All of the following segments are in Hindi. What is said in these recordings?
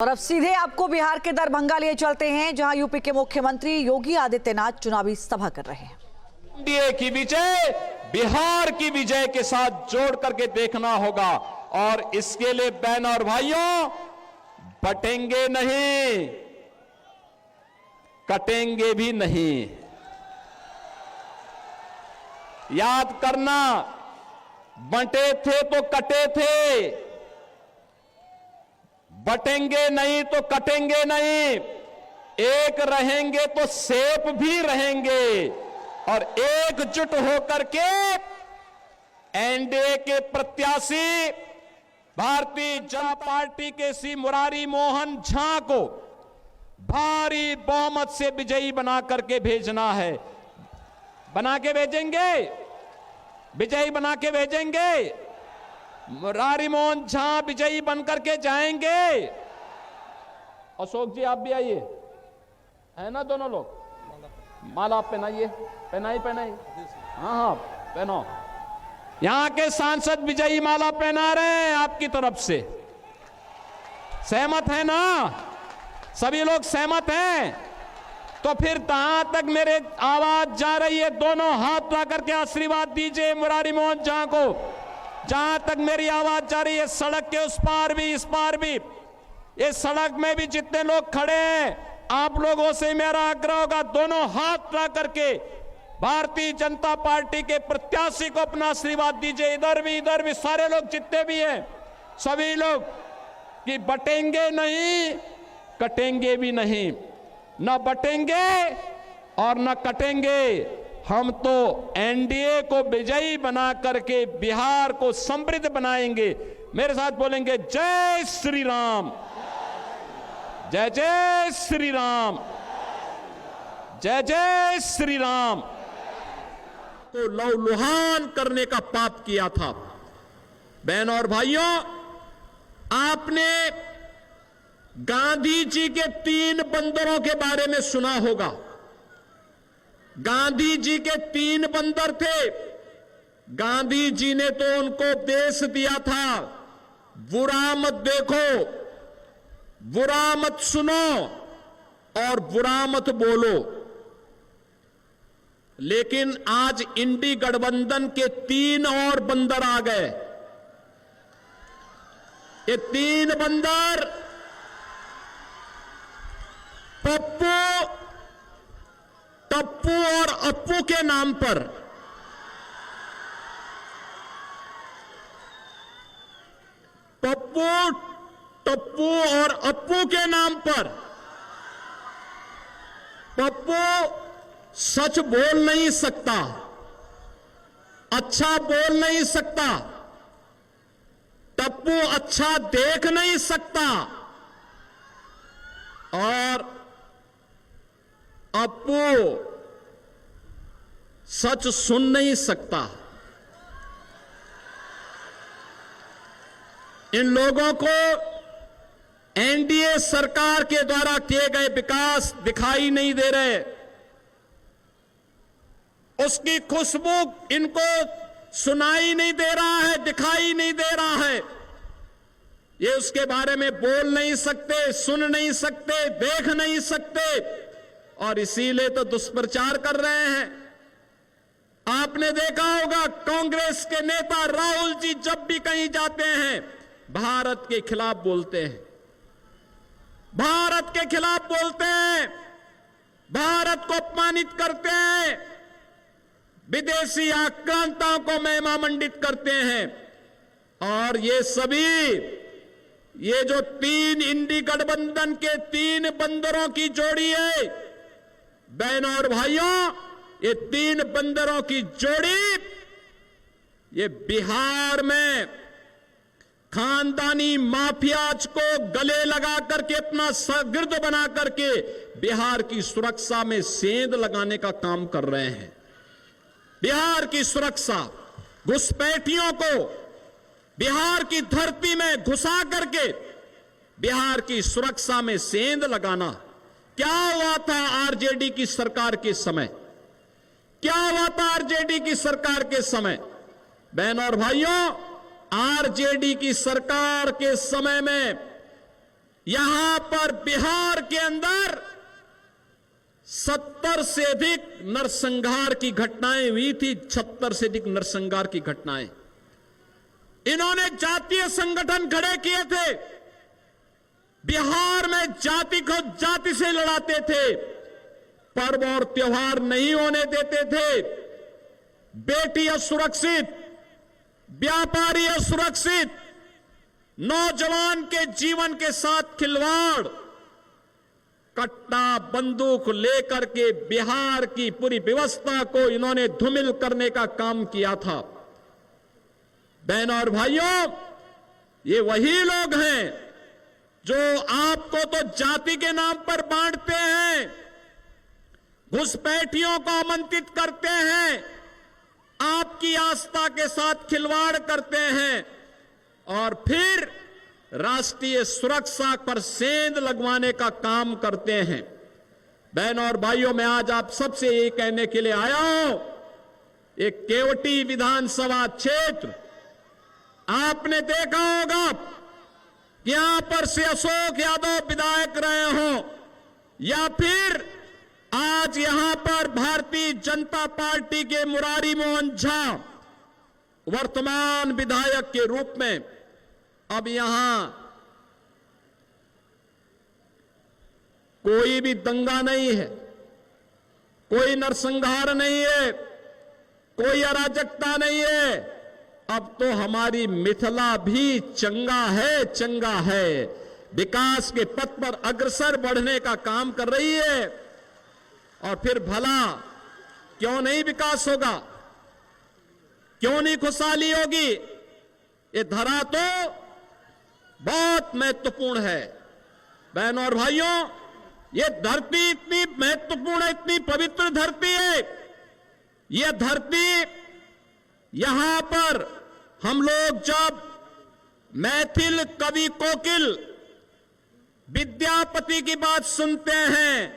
और अब सीधे आपको बिहार के दरभंगा लिए चलते हैं, जहां यूपी के मुख्यमंत्री योगी आदित्यनाथ चुनावी सभा कर रहे हैं। एनडीए की विजय बिहार की विजय के साथ जोड़ करके देखना होगा और इसके लिए बहन और भाइयों बटेंगे नहीं, कटेंगे भी नहीं। याद करना, बंटे थे तो कटे थे, बटेंगे नहीं तो कटेंगे नहीं। एक रहेंगे तो सेफ भी रहेंगे और एकजुट होकर के एनडीए के प्रत्याशी भारतीय जनता पार्टी के श्री मुरारी मोहन झा को भारी बहुमत से विजयी बना करके भेजना है। बना के भेजेंगे, विजयी बना के भेजेंगे। मुरारी मोहन झा विजयी बनकर के जाएंगे। अशोक जी आप भी आइए, है ना दोनों लोग। माला पहनाइए, पहनाई। हाँ पहनो। यहां के सांसद विजयी माला पहना रहे हैं आपकी तरफ से। सहमत है ना? सभी लोग सहमत हैं? तो फिर जहां तक मेरे आवाज जा रही है, दोनों हाथ ला करके आशीर्वाद दीजिए मुरारी मोहन झा को। जहां तक मेरी आवाज जा रही है, सड़क के उस पार भी इस पार भी, इस सड़क में भी जितने लोग खड़े हैं, आप लोगों से मेरा आग्रह होगा, दोनों हाथ ला करके भारतीय जनता पार्टी के प्रत्याशी को अपना आशीर्वाद दीजिए। इधर भी सारे लोग जितने भी हैं, सभी लोग, कि बटेंगे नहीं, कटेंगे भी नहीं। न बटेंगे और न कटेंगे। हम तो एनडीए को विजयी बना करके बिहार को समृद्ध बनाएंगे। मेरे साथ बोलेंगे, जय श्री राम, जय जय श्री राम, जय जय श्री राम। तो लहूलुहान करने का पाप किया था। बहनों और भाइयों, आपने गांधी जी के 3 बंदरों के बारे में सुना होगा। गांधी जी के 3 बंदर थे। गांधी जी ने तो उनको उपदेश दिया था, बुरा मत देखो, बुरा मत सुनो और बुरा मत बोलो। लेकिन आज इंडी गठबंधन के 3 और बंदर आ गए। ये 3 बंदर पप्पू, टप्पू और अप्पू के नाम पर पप्पू, टप्पू और अप्पू के नाम पर। पप्पू सच बोल नहीं सकता, अच्छा बोल नहीं सकता। टप्पू अच्छा देख नहीं सकता और अप्पू सच सुन नहीं सकता। इन लोगों को एनडीए सरकार के द्वारा किए गए विकास दिखाई नहीं दे रहे। उसकी खुशबू इनको सुनाई नहीं दे रहा है, दिखाई नहीं दे रहा है। ये उसके बारे में बोल नहीं सकते, सुन नहीं सकते, देख नहीं सकते और इसीलिए तो दुष्प्रचार कर रहे हैं। आपने देखा होगा, कांग्रेस के नेता राहुल जी जब भी कहीं जाते हैं, भारत के खिलाफ बोलते हैं, भारत के खिलाफ बोलते हैं, भारत को अपमानित करते हैं, विदेशी आक्रांताओं को महिमामंडित करते हैं। और ये सभी, ये जो 3 इंडी गठबंधन के 3 बंदरों की जोड़ी है, बहनों और भाइयों, ये 3 बंदरों की जोड़ी, ये बिहार में खानदानी माफियाज को गले लगा करके अपना शागिर्द बना करके बिहार की सुरक्षा में सेंध लगाने का काम कर रहे हैं। बिहार की सुरक्षा, घुसपैठियों को बिहार की धरती में घुसा करके बिहार की सुरक्षा में सेंध लगाना। क्या हुआ था आरजेडी की सरकार के समय? क्या हुआ था आरजेडी की सरकार के समय? बहनों और भाइयों, आरजेडी की सरकार के समय में यहां पर बिहार के अंदर 70 से अधिक नरसंहार की घटनाएं हुई थी। 76 से अधिक नरसंहार की घटनाएं। इन्होंने जातीय संगठन खड़े किए थे। बिहार में जाति को जाति से लड़ाते थे। पर्व और त्योहार नहीं होने देते थे। बेटी असुरक्षित, व्यापारी असुरक्षित, नौजवान के जीवन के साथ खिलवाड़, कट्टा बंदूक लेकर के बिहार की पूरी व्यवस्था को इन्होंने धूमिल करने का काम किया था। बहनों और भाइयों, ये वही लोग हैं जो आपको तो जाति के नाम पर बांटते हैं, घुसपैठियों को आमंत्रित करते हैं, आपकी आस्था के साथ खिलवाड़ करते हैं और फिर राष्ट्रीय सुरक्षा पर सेंध लगवाने का काम करते हैं। बहनों और भाइयों, मैं आज आप सबसे ये कहने के लिए आया हूं, एक केवटी विधानसभा क्षेत्र आपने देखा होगा कि यहां पर से अशोक यादव विधायक रहे हों या फिर आज यहां पर भारतीय जनता पार्टी के मुरारी मोहन झा वर्तमान विधायक के रूप में अब यहां कोई भी दंगा नहीं है, कोई नरसंहार नहीं है, कोई अराजकता नहीं है। अब तो हमारी मिथिला भी चंगा है, विकास के पथ पर अग्रसर बढ़ने का काम कर रही है। और फिर भला क्यों नहीं विकास होगा, क्यों नहीं खुशहाली होगी? ये धरा तो बहुत महत्वपूर्ण है। बहनों और भाइयों, ये धरती इतनी महत्वपूर्ण है, इतनी पवित्र धरती है। ये धरती, यहां पर हम लोग जब मैथिल कवि कोकिल विद्यापति की बात सुनते हैं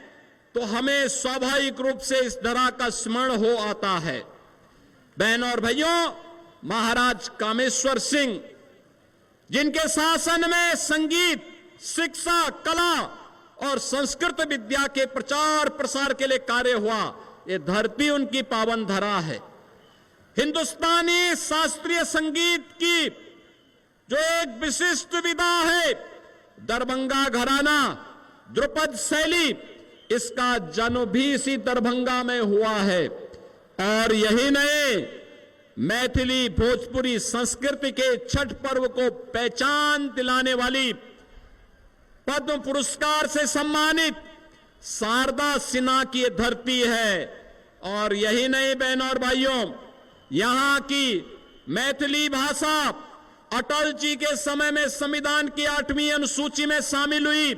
तो हमें स्वाभाविक रूप से इस धरा का स्मरण हो आता है। बहनों और भाइयों, महाराज कामेश्वर सिंह, जिनके शासन में संगीत, शिक्षा, कला और संस्कृत विद्या के प्रचार प्रसार के लिए कार्य हुआ, ये धरती उनकी पावन धरा है। हिंदुस्तानी शास्त्रीय संगीत की जो एक विशिष्ट विधा है, दरभंगा घराना, ध्रुपद शैली, इसका जन्म भी इसी दरभंगा में हुआ है। और यही नहीं, मैथिली भोजपुरी संस्कृति के छठ पर्व को पहचान दिलाने वाली पद्म पुरस्कार से सम्मानित शारदा सिन्हा की धरती है। और यही नहीं बहनों और भाइयों, यहां की मैथिली भाषा अटल जी के समय में संविधान की 8वीं अनुसूची में शामिल हुई।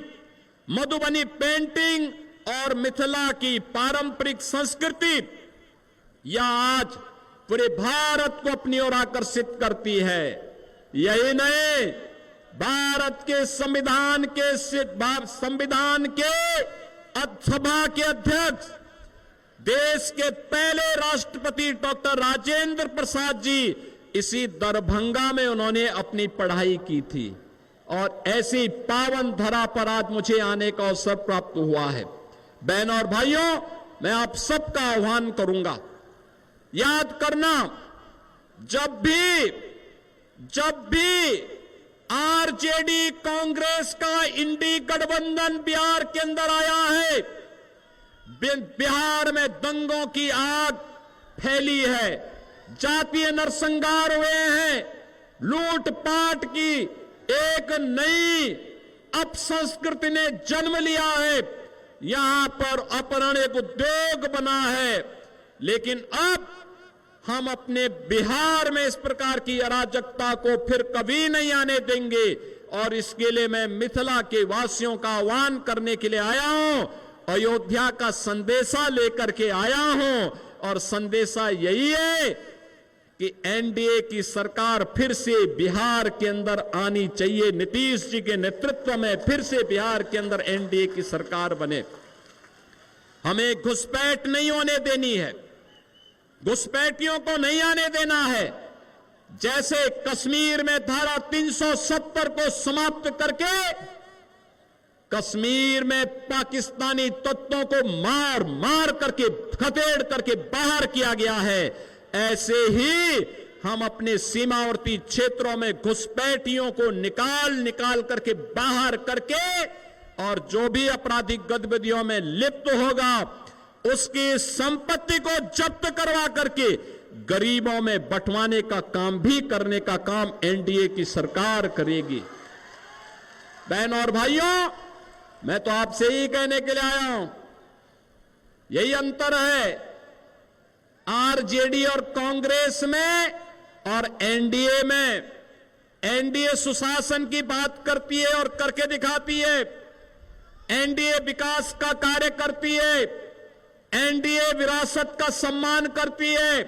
मधुबनी पेंटिंग और मिथिला की पारंपरिक संस्कृति यह आज पूरे भारत को अपनी ओर आकर्षित करती है। यही नहीं, भारत के संविधान के सभा के अध्यक्ष, देश के पहले राष्ट्रपति डॉक्टर राजेंद्र प्रसाद जी, इसी दरभंगा में उन्होंने अपनी पढ़ाई की थी। और ऐसी पावन धरा पर आज मुझे आने का अवसर प्राप्त हुआ है। बहनों और भाइयों, मैं आप सबका आह्वान करूंगा, याद करना, जब भी आरजेडी कांग्रेस का इंडी गठबंधन बिहार के अंदर आया है, बिहार में दंगों की आग फैली है, जातीय नरसंहार हुए हैं, लूटपाट की एक नई अपसंस्कृति ने जन्म लिया है, यहां पर अपहरण एक उद्योग बना है। लेकिन अब हम अपने बिहार में इस प्रकार की अराजकता को फिर कभी नहीं आने देंगे। और इसके लिए मैं मिथिला के वासियों का आह्वान करने के लिए आया हूं, अयोध्या का संदेशा लेकर के आया हूं। और संदेशा यही है कि एनडीए की सरकार फिर से बिहार के अंदर आनी चाहिए। नीतीश जी के नेतृत्व में फिर से बिहार के अंदर एनडीए की सरकार बने। हमें घुसपैठ नहीं होने देनी है, घुसपैठियों को नहीं आने देना है। जैसे कश्मीर में धारा 370 को समाप्त करके कश्मीर में पाकिस्तानी तत्वों को मार मार करके खदेड़ करके बाहर किया गया है, ऐसे ही हम अपने सीमावर्ती क्षेत्रों में घुसपैठियों को निकाल करके बाहर करके और जो भी आपराधिक गतिविधियों में लिप्त होगा उसकी संपत्ति को जब्त करवा करके गरीबों में बंटवाने का काम भी करने का काम एनडीए की सरकार करेगी। बहनों और भाइयों, मैं तो आपसे ही कहने के लिए आया हूं, यही अंतर है आरजेडी और कांग्रेस में और एनडीए में। एनडीए सुशासन की बात करती है और करके दिखाती है, एनडीए विकास का कार्य करती है, एनडीए विरासत का सम्मान करती है,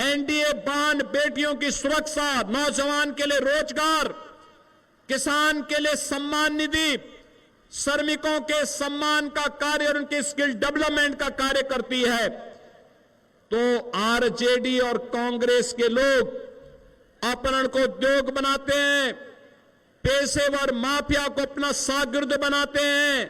एनडीए बहन बेटियों की सुरक्षा, नौजवान के लिए रोजगार, किसान के लिए सम्मान निधि, श्रमिकों के सम्मान का कार्य और उनके स्किल डेवलपमेंट का कार्य करती है। तो आरजेडी और कांग्रेस के लोग अपहरण को उद्योग बनाते हैं, पेशेवर माफिया को अपना शागिर्द बनाते हैं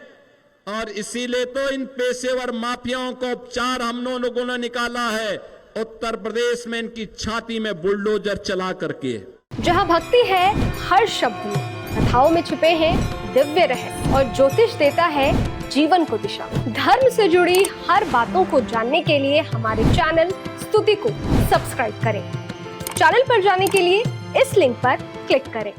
और इसीलिए तो इन पेशेवर माफियाओं को उपचार हम लोगों ने निकाला है उत्तर प्रदेश में इनकी छाती में बुलडोजर चला करके। जहां भक्ति है हर शब्द में, कथाओं में छुपे हैं दिव्य रहस्य और ज्योतिष देता है जीवन को दिशा। धर्म से जुड़ी हर बातों को जानने के लिए हमारे चैनल स्तुति को सब्सक्राइब करें। चैनल पर जाने के लिए इस लिंक पर क्लिक करें।